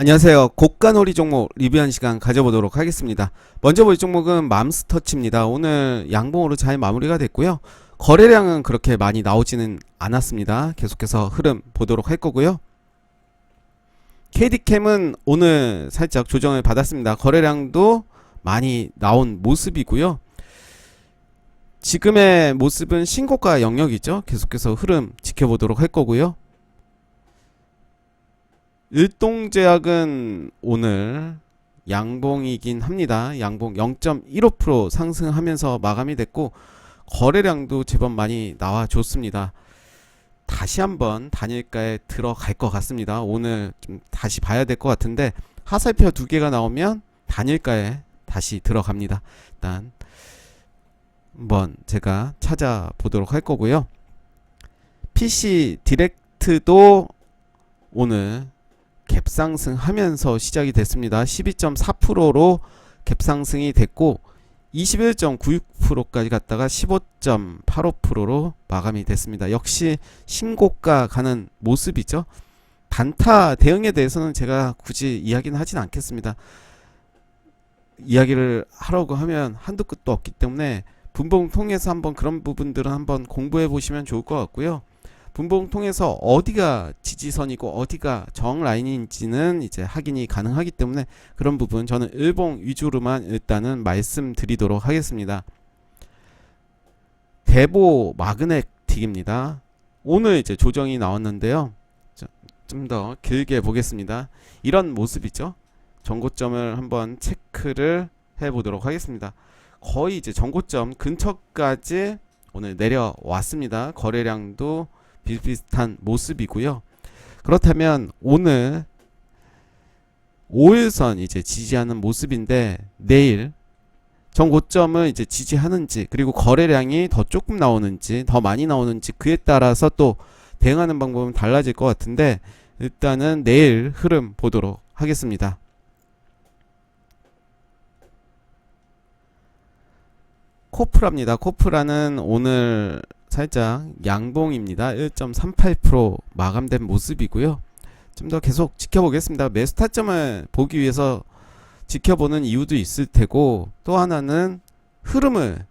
안녕하세요. 고가놀이 종목 리뷰한 시간 가져보도록 하겠습니다. 먼저 볼 종목은 맘스터치입니다. 오늘 양봉으로 잘 마무리가 됐고요. 거래량은 그렇게 많이 나오지는 않았습니다. 계속해서 흐름 보도록 할 거고요. KD캠은 오늘 살짝 조정을 받았습니다. 거래량도 많이 나온 모습이고요. 지금의 모습은 신고가 영역이죠. 계속해서 흐름 지켜보도록 할 거고요. 일동제약은 오늘 양봉이긴 합니다. 양봉 0.15% 상승하면서 마감이 됐고 거래량도 제법 많이 나와줬습니다. 다시 한번 단일가에 들어갈 것 같습니다. 오늘 좀 다시 봐야 될 것 같은데 하살표 두 개가 나오면 단일가에 다시 들어갑니다. 일단 한번 제가 찾아보도록 할 거고요. PC 디렉트도 오늘 갭상승하면서 시작이 됐습니다. 12.4%로 갭상승이 됐고 21.96%까지 갔다가 15.85%로 마감이 됐습니다. 역시 신고가 가는 모습이죠. 단타 대응에 대해서는 제가 굳이 이야기는 하진 않겠습니다. 이야기를 하려고 하면 한도 끝도 없기 때문에 분봉 통해서 한번 그런 부분들은 한번 공부해 보시면 좋을 것 같고요. 분봉 통해서 어디가 지지선이고 어디가 정라인인지는 이제 확인이 가능하기 때문에 그런 부분 저는 일봉 위주로만 일단은 말씀드리도록 하겠습니다. 대보 마그네틱입니다. 오늘 이제 조정이 나왔는데요. 좀 더 길게 보겠습니다. 이런 모습이죠. 전고점을 한번 체크를 해 보도록 하겠습니다. 거의 이제 전고점 근처까지 오늘 내려왔습니다. 거래량도 비슷비슷한 모습이고요. 그렇다면 오늘 5일선 이제 지지하는 모습인데 내일 전고점을 이제 지지하는지 그리고 거래량이 더 조금 나오는지 더 많이 나오는지 그에 따라서 또 대응하는 방법은 달라질 것 같은데 일단은 내일 흐름 보도록 하겠습니다. 코프라입니다. 코프라는 오늘 살짝 양봉입니다. 1.38% 마감된 모습이고요. 좀 더 계속 지켜보겠습니다. 매수 타점을 보기 위해서 지켜보는 이유도 있을 테고 또 하나는 흐름을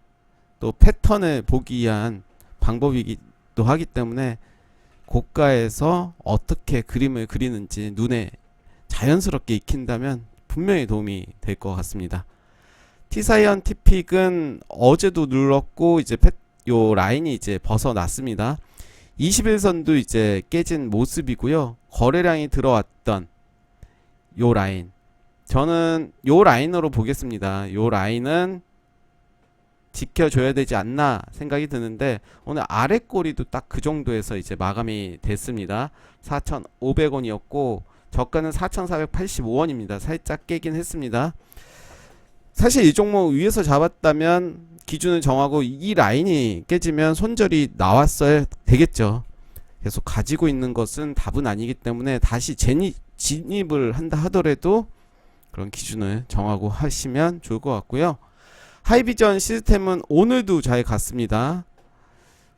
또 패턴을 보기 위한 방법이기도 하기 때문에 고가에서 어떻게 그림을 그리는지 눈에 자연스럽게 익힌다면 분명히 도움이 될 것 같습니다. T사이언티픽은 어제도 눌렀고 이제 요 라인이 이제 벗어났습니다. 21선도 이제 깨진 모습이고요. 거래량이 들어왔던 요 라인 저는 요 라인으로 보겠습니다. 요 라인은 지켜줘야 되지 않나 생각이 드는데 오늘 아래 꼬리도 딱 그 정도에서 이제 마감이 됐습니다. 4,500원이었고 저가는 4,485원입니다. 살짝 깨긴 했습니다. 사실 이 종목 위에서 잡았다면 기준을 정하고 이 라인이 깨지면 손절이 나왔어야 되겠죠. 계속 가지고 있는 것은 답은 아니기 때문에 다시 진입을 한다 하더라도 그런 기준을 정하고 하시면 좋을 것 같고요. 하이비전 시스템은 오늘도 잘 갔습니다.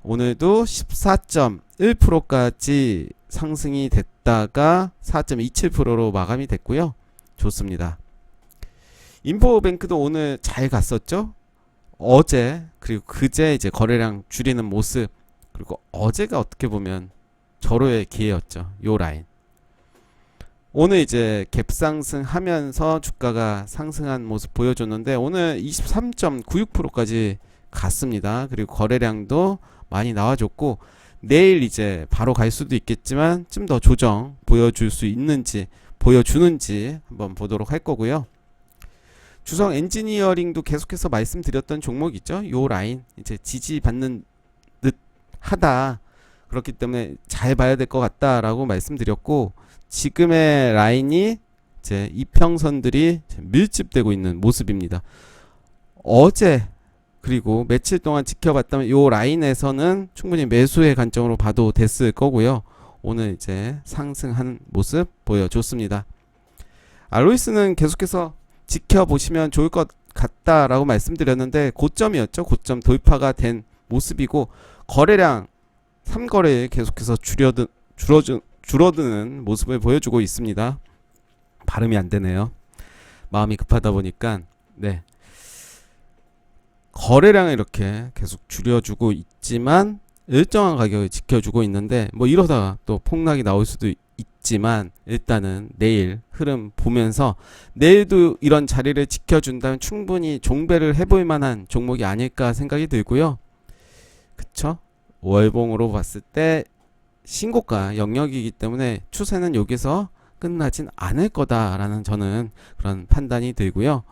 오늘도 14.1%까지 상승이 됐다가 4.27%로 마감이 됐고요. 좋습니다. 인포뱅크도 오늘 잘 갔었죠. 어제 그리고 그제 이제 거래량 줄이는 모습 그리고 어제가 어떻게 보면 절호의 기회였죠. 요 라인 오늘 이제 갭상승 하면서 주가가 상승한 모습 보여줬는데 오늘 23.96%까지 갔습니다. 그리고 거래량도 많이 나와줬고 내일 이제 바로 갈 수도 있겠지만 좀 더 조정 보여줄 수 있는지 보여주는지 한번 보도록 할 거고요. 주성 엔지니어링도 계속해서 말씀드렸던 종목이죠. 요 라인 이제 지지받는 듯 하다. 그렇기 때문에 잘 봐야 될 것 같다라고 말씀드렸고 지금의 라인이 이제 이평선들이 밀집되고 있는 모습입니다. 어제 그리고 며칠 동안 지켜봤다면 요 라인에서는 충분히 매수의 관점으로 봐도 됐을 거고요. 오늘 이제 상승하는 모습 보여줬습니다. 알로이스는 계속해서 지켜보시면 좋을 것 같다라고 말씀드렸는데 고점이었죠. 고점 돌파가 된 모습이고 거래량 3거래에 계속해서 줄어드는 모습을 보여주고 있습니다. 발음이 안 되네요. 마음이 급하다 보니까. 네. 거래량을 이렇게 계속 줄여주고 있지만 일정한 가격을 지켜주고 있는데 뭐 이러다가 또 폭락이 나올 수도 있지만 일단은 내일 흐름 보면서 내일도 이런 자리를 지켜준다면 충분히 종배를 해볼 만한 종목이 아닐까 생각이 들고요. 그쵸? 월봉으로 봤을 때 신고가 영역이기 때문에 추세는 여기서 끝나진 않을 거다라는 저는 그런 판단이 들고요.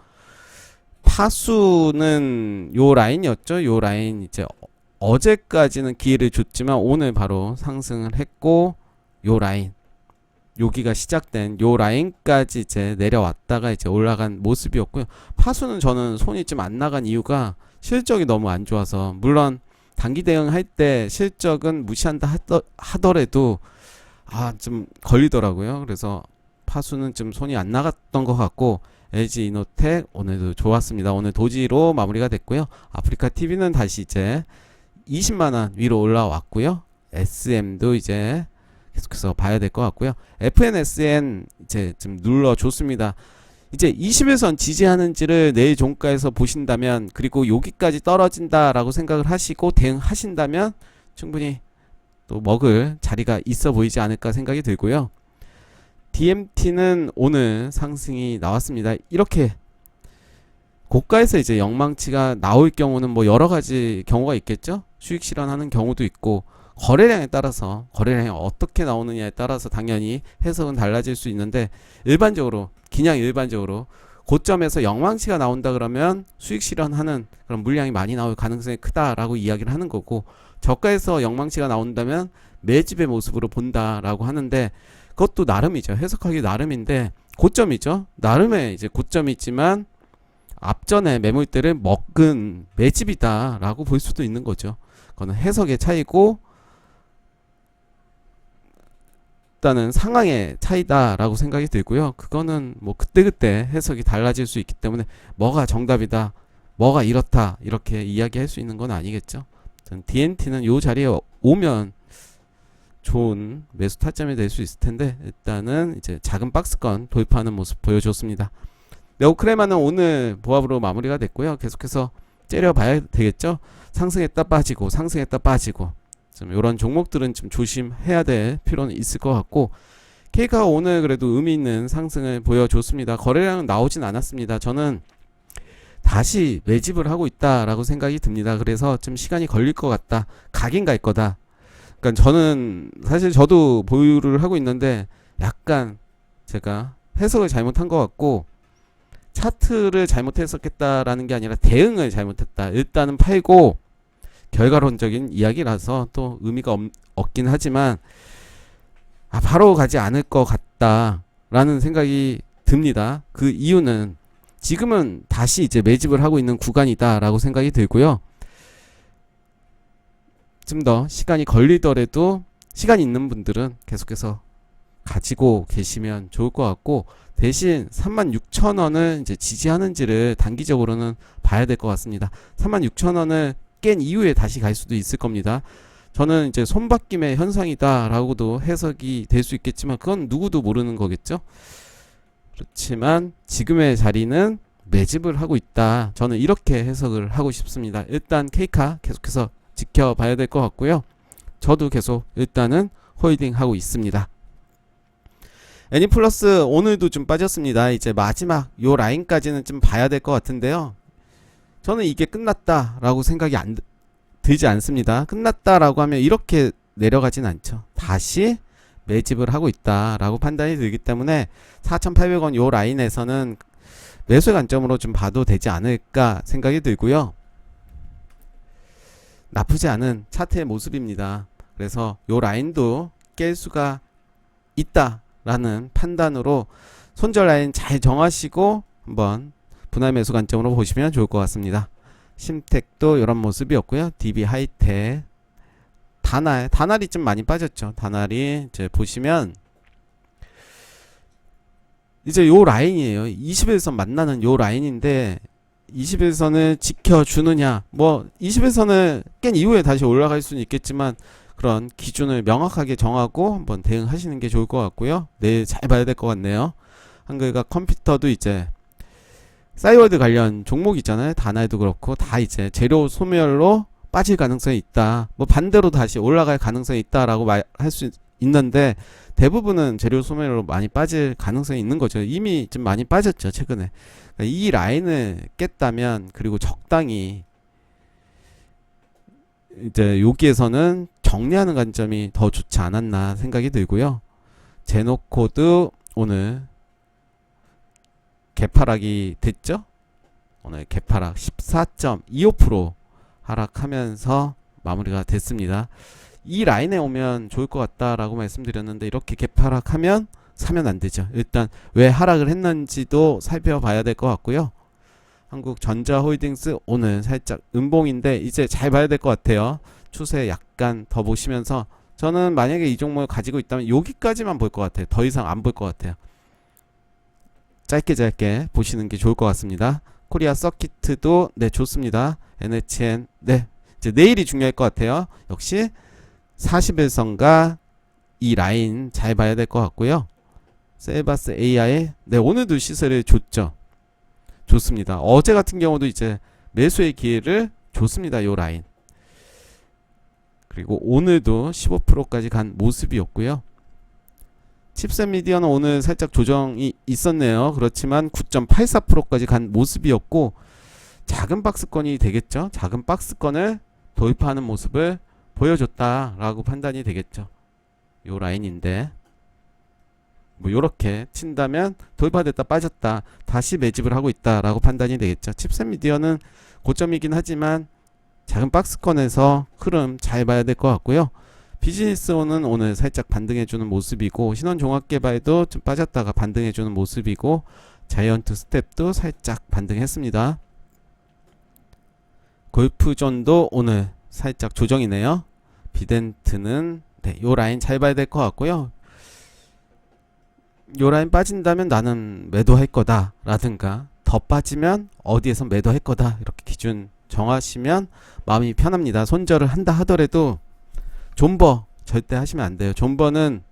파수는 요 라인이었죠. 요 라인 이제 어제까지는 기회를 줬지만 오늘 바로 상승을 했고 요 라인 여기가 시작된 요 라인까지 이제 내려왔다가 이제 올라간 모습이었고요. 파수는 저는 손이 좀 안 나간 이유가 실적이 너무 안 좋아서 물론 단기 대응할 때 실적은 무시한다 하더라도 좀 걸리더라고요. 그래서 파수는 좀 손이 안 나갔던 것 같고 LG 이노텍 오늘도 좋았습니다. 오늘 도지로 마무리가 됐고요. 아프리카 TV는 다시 이제 20만원 위로 올라왔고요. SM도 이제 계속해서 봐야 될 것 같고요. FNSN 이제 좀 눌러줬습니다. 이제 21선 지지하는지를 내일 종가에서 보신다면 그리고 여기까지 떨어진다라고 생각을 하시고 대응하신다면 충분히 또 먹을 자리가 있어 보이지 않을까 생각이 들고요. DMT는 오늘 상승이 나왔습니다. 이렇게 고가에서 이제 영망치가 나올 경우는 뭐 여러 가지 경우가 있겠죠. 수익 실현하는 경우도 있고 거래량에 따라서 거래량이 어떻게 나오느냐에 따라서 당연히 해석은 달라질 수 있는데 일반적으로 그냥 일반적으로 고점에서 영망치가 나온다 그러면 수익 실현하는 그런 물량이 많이 나올 가능성이 크다라고 이야기를 하는 거고 저가에서 영망치가 나온다면 매집의 모습으로 본다라고 하는데 그것도 나름이죠. 해석하기 나름인데 고점이죠. 나름의 이제 고점이지만 앞전에 매물대를 먹은 매집이다라고 볼 수도 있는 거죠. 그거는 해석의 차이고 일단은 상황의 차이다라고 생각이 들고요. 그거는 뭐 그때그때 해석이 달라질 수 있기 때문에 뭐가 정답이다, 뭐가 이렇다 이렇게 이야기할 수 있는 건 아니겠죠. DNT는 요 자리에 오면 좋은 매수 타점이 될 수 있을 텐데 일단은 이제 작은 박스권 돌파하는 모습 보여줬습니다. 네오크레마는 오늘 보합으로 마무리가 됐고요. 계속해서 째려봐야 되겠죠. 상승했다 빠지고 상승했다 빠지고 좀 이런 종목들은 좀 조심해야 될 필요는 있을 것 같고 K가 오늘 그래도 의미 있는 상승을 보여줬습니다. 거래량은 나오진 않았습니다. 저는 다시 매집을 하고 있다라고 생각이 듭니다. 그래서 좀 시간이 걸릴 것 같다. 가긴 갈 거다. 그러니까 저는 사실 저도 보유를 하고 있는데 약간 제가 해석을 잘못한 것 같고 차트를 잘못했었겠다라는 게 아니라 대응을 잘못했다. 일단은 팔고 결과론적인 이야기라서 또 의미가 없긴 하지만 바로 가지 않을 것 같다라는 생각이 듭니다. 그 이유는 지금은 다시 이제 매집을 하고 있는 구간이다라고 생각이 들고요. 좀 더 시간이 걸리더라도 시간이 있는 분들은 계속해서 가지고 계시면 좋을 것 같고 대신 36,000원을 이제 지지하는지를 단기적으로는 봐야 될 것 같습니다. 36,000원을 깬 이후에 다시 갈 수도 있을 겁니다. 저는 이제 손바뀜의 현상이다라고도 해석이 될 수 있겠지만 그건 누구도 모르는 거겠죠. 그렇지만 지금의 자리는 매집을 하고 있다. 저는 이렇게 해석을 하고 싶습니다. 일단 K카 계속해서 지켜봐야 될 것 같고요. 저도 계속 일단은 홀딩 하고 있습니다. 애니플러스 오늘도 좀 빠졌습니다. 이제 마지막 요 라인까지는 좀 봐야 될 것 같은데요. 저는 이게 끝났다라고 생각이 들지 않습니다. 끝났다라고 하면 이렇게 내려가진 않죠. 다시 매집을 하고 있다라고 판단이 들기 때문에 4,800원 요 라인에서는 매수의 관점으로 좀 봐도 되지 않을까 생각이 들고요. 나쁘지 않은 차트의 모습입니다. 그래서 요 라인도 깰 수가 있다라는 판단으로 손절 라인 잘 정하시고 한번 분할 매수 관점으로 보시면 좋을 것 같습니다. 심텍도 이런 모습이었고요. DB 하이텍, 다날이 좀 많이 빠졌죠. 다날이 이제 보시면 이제 요 라인이에요. 21선 만나는 요 라인인데 21선을 지켜주느냐, 뭐 21선을 깬 이후에 다시 올라갈 수는 있겠지만 그런 기준을 명확하게 정하고 한번 대응하시는 게 좋을 것 같고요. 내일 잘 봐야 될 것 같네요. 한글과 컴퓨터도 이제 싸이월드 관련 종목 있잖아요. 다나이도 그렇고 다 이제 재료 소멸로 빠질 가능성이 있다. 뭐 반대로 다시 올라갈 가능성이 있다라고 말할 수 있는데 대부분은 재료 소멸로 많이 빠질 가능성이 있는 거죠. 이미 좀 많이 빠졌죠, 최근에. 그러니까 이 라인을 깼다면, 그리고 적당히 이제 여기에서는 정리하는 관점이 더 좋지 않았나 생각이 들고요. 제노코도 오늘 개파락이 됐죠? 오늘 개파락 14.25% 하락하면서 마무리가 됐습니다. 이 라인에 오면 좋을 것 같다라고 말씀드렸는데 이렇게 개파락하면 사면 안 되죠. 일단 왜 하락을 했는지도 살펴봐야 될 것 같고요. 한국전자홀딩스 오늘 살짝 음봉인데 이제 잘 봐야 될 것 같아요. 추세 약간 더 보시면서 저는 만약에 이 종목을 가지고 있다면 여기까지만 볼 것 같아요. 더 이상 안 볼 것 같아요. 짧게 보시는 게 좋을 것 같습니다. 코리아 서키트도 네 좋습니다. NHN 네 이제 내일이 중요할 것 같아요. 역시 41선과 이 라인 잘 봐야 될 것 같고요. 셀바스 AI 네 오늘도 시세를 줬죠. 좋습니다. 어제 같은 경우도 이제 매수의 기회를 줬습니다. 요 라인. 그리고 오늘도 15%까지 간 모습이었고요. 칩셋 미디어는 오늘 살짝 조정이 있었네요. 그렇지만 9.84%까지 간 모습이었고 작은 박스권이 되겠죠. 작은 박스권을 돌파하는 모습을 보여줬다라고 판단이 되겠죠. 요 라인인데 뭐 요렇게 친다면 돌파됐다 빠졌다 다시 매집을 하고 있다라고 판단이 되겠죠. 칩셋 미디어는 고점이긴 하지만 작은 박스권에서 흐름 잘 봐야 될 것 같고요. 비즈니스온은 오늘 살짝 반등해주는 모습이고 신원종합개발도 좀 빠졌다가 반등해주는 모습이고 자이언트 스텝도 살짝 반등했습니다. 골프존도 오늘 살짝 조정이네요. 비덴트는 네, 요 라인 잘 봐야 될 것 같고요. 요 라인 빠진다면 나는 매도할 거다 라든가 더 빠지면 어디에서 매도할 거다 이렇게 기준 정하시면 마음이 편합니다. 손절을 한다 하더라도 존버 절대 하시면 안 돼요. 존버는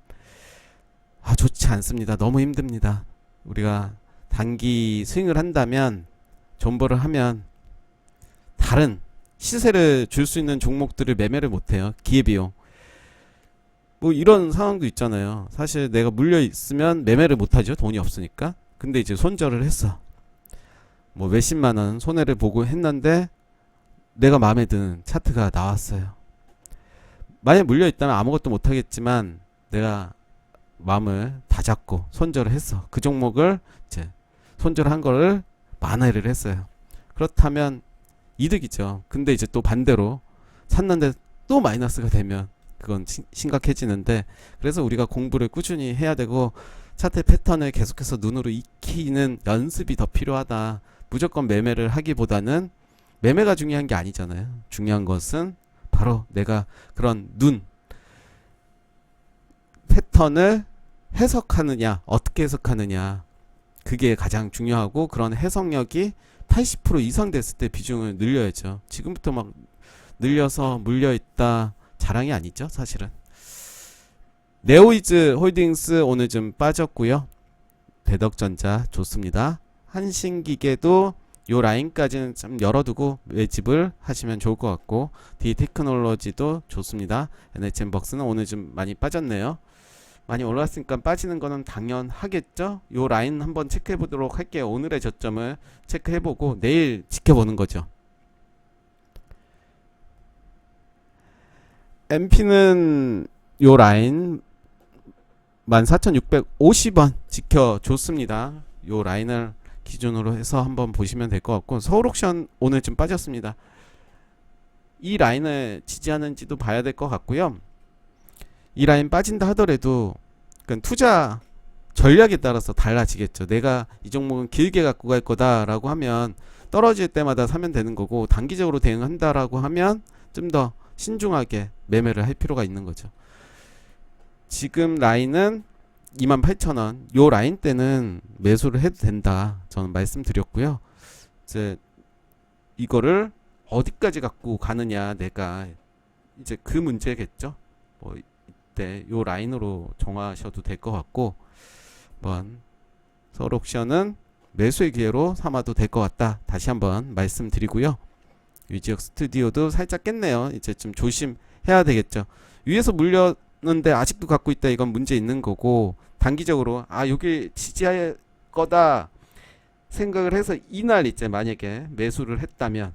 좋지 않습니다. 너무 힘듭니다. 우리가 단기 스윙을 한다면 존버를 하면 다른 시세를 줄 수 있는 종목들을 매매를 못해요. 기회비용 뭐 이런 상황도 있잖아요. 사실 내가 물려 있으면 매매를 못하죠. 돈이 없으니까. 근데 이제 손절을 했어. 뭐 몇십만원 손해를 보고 했는데 내가 마음에 드는 차트가 나왔어요. 만약 물려 있다면 아무것도 못하겠지만 내가 마음을 다 잡고 손절을 했어. 그 종목을 이제 손절한 거를 만회를 했어요. 그렇다면 이득이죠. 근데 이제 또 반대로 샀는데 또 마이너스가 되면 그건 심각해지는데 그래서 우리가 공부를 꾸준히 해야 되고 차트 패턴을 계속해서 눈으로 익히는 연습이 더 필요하다. 무조건 매매를 하기보다는 매매가 중요한 게 아니잖아요. 중요한 것은 바로 내가 그런 눈 패턴을 해석하느냐 어떻게 해석하느냐 그게 가장 중요하고 그런 해석력이 80% 이상 됐을 때 비중을 늘려야죠. 지금부터 막 늘려서 물려있다 자랑이 아니죠 사실은. 네오이즈 홀딩스 오늘 좀 빠졌고요. 대덕전자 좋습니다. 한신기계도 요 라인까지는 좀 열어두고 매집을 하시면 좋을 것 같고 D테크놀로지도 좋습니다. NHN벅스는 오늘 좀 많이 빠졌네요. 많이 올랐으니까 빠지는 거는 당연하겠죠. 요 라인 한번 체크해 보도록 할게요. 오늘의 저점을 체크해 보고 내일 지켜보는 거죠. MP는 요 라인 14,650원 지켜줬습니다. 요 라인을 기준으로 해서 한번 보시면 될 것 같고 서울옥션 오늘 좀 빠졌습니다. 이 라인을 지지하는지도 봐야 될 것 같고요. 이 라인 빠진다 하더라도 그러니까 투자 전략에 따라서 달라지겠죠. 내가 이 종목은 길게 갖고 갈 거다라고 하면 떨어질 때마다 사면 되는 거고 단기적으로 대응한다라고 하면 좀 더 신중하게 매매를 할 필요가 있는 거죠. 지금 라인은 28,000원 요 라인 때는 매수를 해도 된다 저는 말씀드렸고요. 이제 이거를 어디까지 갖고 가느냐 내가 이제 그 문제겠죠. 뭐 이때 요 라인으로 정하셔도 될 것 같고 한번 서울 옥션은 매수의 기회로 삼아도 될 것 같다. 다시 한번 말씀드리고요. 유지혁 스튜디오도 살짝 깼네요. 이제 좀 조심해야 되겠죠. 위에서 물렸는데 아직도 갖고 있다. 이건 문제 있는 거고, 단기적으로 여기 지지할 거다 생각을 해서 이날 이제 만약에 매수를 했다면,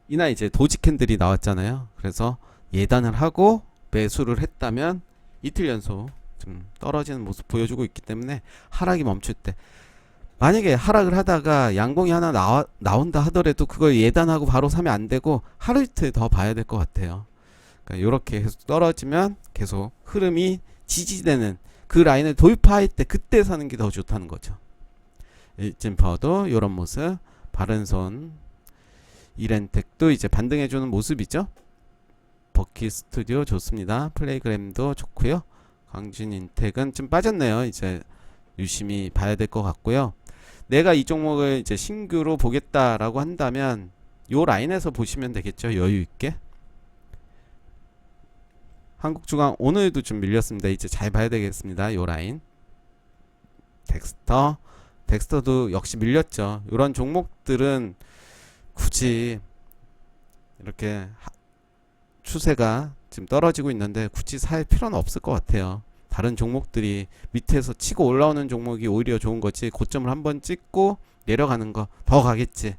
이날 이제 도지 캔들이 나왔잖아요. 그래서 예단을 하고 매수를 했다면 이틀 연속 좀 떨어지는 모습 보여주고 있기 때문에 하락이 멈출 때, 만약에 하락을 하다가 양봉이 하나 나온다 하더라도 그걸 예단하고 바로 사면 안 되고 하루 이틀 더 봐야 될 것 같아요. 그러니까 이렇게 계속 떨어지면 계속 흐름이 지지되는 그 라인을 돌파할 때 그때 사는 게 더 좋다는 거죠. 일진파도 이런 모습, 바른손, 이렌텍도 이제 반등해주는 모습이죠. 버키 스튜디오 좋습니다. 플레이그램도 좋고요. 광진인텍은 좀 빠졌네요. 이제 유심히 봐야 될 것 같고요. 내가 이 종목을 이제 신규로 보겠다라고 한다면 요 라인에서 보시면 되겠죠. 여유 있게. 한국중앙 오늘도 좀 밀렸습니다. 이제 잘 봐야 되겠습니다. 요 라인. 덱스터도 역시 밀렸죠. 이런 종목들은 굳이 이렇게 추세가 지금 떨어지고 있는데 굳이 살 필요는 없을 것 같아요. 다른 종목들이 밑에서 치고 올라오는 종목이 오히려 좋은 거지, 고점을 한번 찍고 내려가는 거 더 가겠지.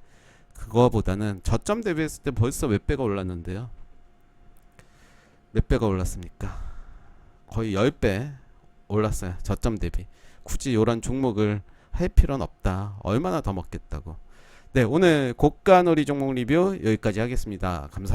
그거보다는 저점 대비했을 때 벌써 몇 배가 올랐는데요. 몇 배가 올랐습니까? 거의 10배 올랐어요. 저점 대비. 굳이 이런 종목을 할 필요는 없다. 얼마나 더 먹겠다고. 네, 오늘 고가놀이 종목 리뷰 여기까지 하겠습니다. 감사합니다.